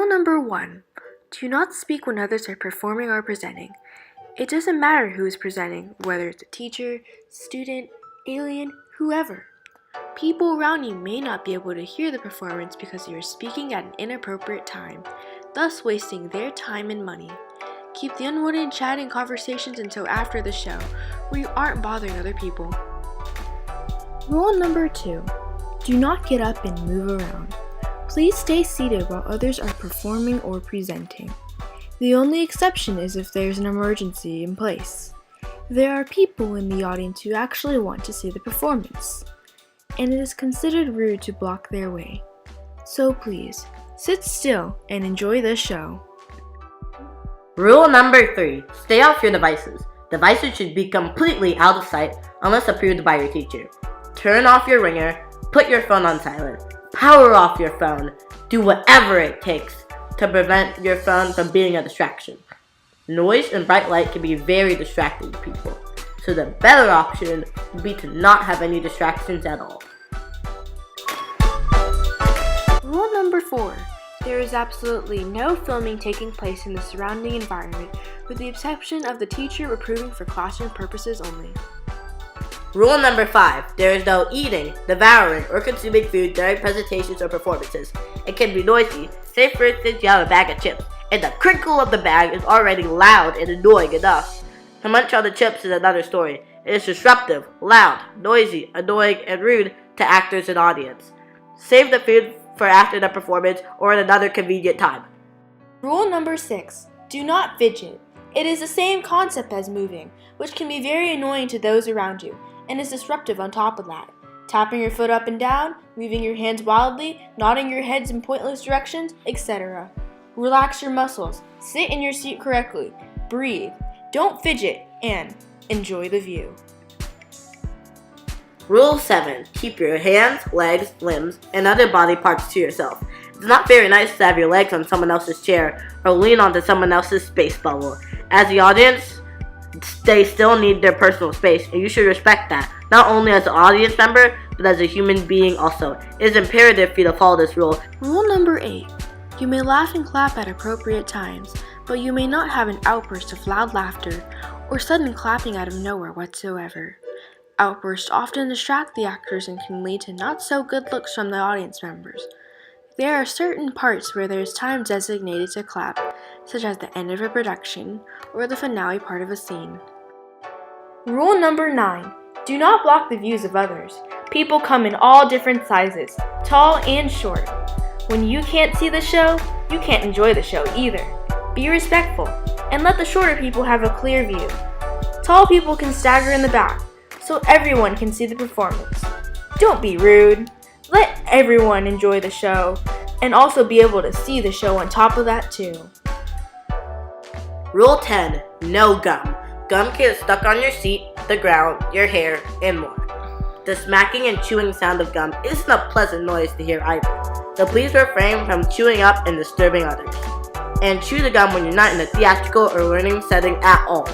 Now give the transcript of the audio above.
Rule number 1. Do not speak when others are performing or presenting. It doesn't matter who is presenting, whether it's a teacher, student, alien, whoever. People around you may not be able to hear the performance because you are speaking at an inappropriate time, thus wasting their time and money. Keep the unwanted chat and conversations until after the show, where you aren't bothering other people. Rule number 2. Do not get up and move around. Please stay seated while others are performing or presenting. The only exception is if there's an emergency in place. There are people in the audience who actually want to see the performance, and it is considered rude to block their way. So please, sit still and enjoy the show. Rule number 3. Stay off your devices. Devices should be completely out of sight unless approved by your teacher. Turn off your ringer, put your phone on silent, power off your phone, do whatever it takes to prevent your phone from being a distraction. Noise and bright light can be very distracting to people, so the better option would be to not have any distractions at all. Rule number 4. There is absolutely no filming taking place in the surrounding environment, with the exception of the teacher approving for classroom purposes only. Rule number 5. There is no eating, devouring, or consuming food during presentations or performances. It can be noisy. Say for instance you have a bag of chips, and the crinkle of the bag is already loud and annoying enough. To munch on the chips is another story. It is disruptive, loud, noisy, annoying, and rude to actors and audience. Save the food for after the performance or at another convenient time. Rule number 6. Do not fidget. It is the same concept as moving, which can be very annoying to those around you, and is disruptive on top of that. Tapping your foot up and down, moving your hands wildly, nodding your heads in pointless directions, etc. Relax your muscles, sit in your seat correctly, breathe, don't fidget, and enjoy the view. Rule 7. Keep your hands, legs, limbs, and other body parts to yourself. It's not very nice to have your legs on someone else's chair or lean onto someone else's space bubble. As the audience, they still need their personal space, and you should respect that, not only as an audience member, but as a human being also. It is imperative for you to follow this rule. Rule number 8. You may laugh and clap at appropriate times, but you may not have an outburst of loud laughter or sudden clapping out of nowhere whatsoever. Outbursts often distract the actors and can lead to not so good looks from the audience members. There are certain parts where there is time designated to clap, such as the end of a production or the finale part of a scene. Rule number 9. Do not block the views of others. People come in all different sizes, tall and short. When you can't see the show, you can't enjoy the show either. Be respectful and let the shorter people have a clear view. Tall people can stagger in the back, so everyone can see the performance. Don't be rude. Let everyone enjoy the show and also be able to see the show on top of that too. Rule 10. No gum. Gum can get stuck on your seat, the ground, your hair, and more. The smacking and chewing sound of gum isn't a pleasant noise to hear either, so please refrain from chewing up and disturbing others. And chew the gum when you're not in a theatrical or learning setting at all.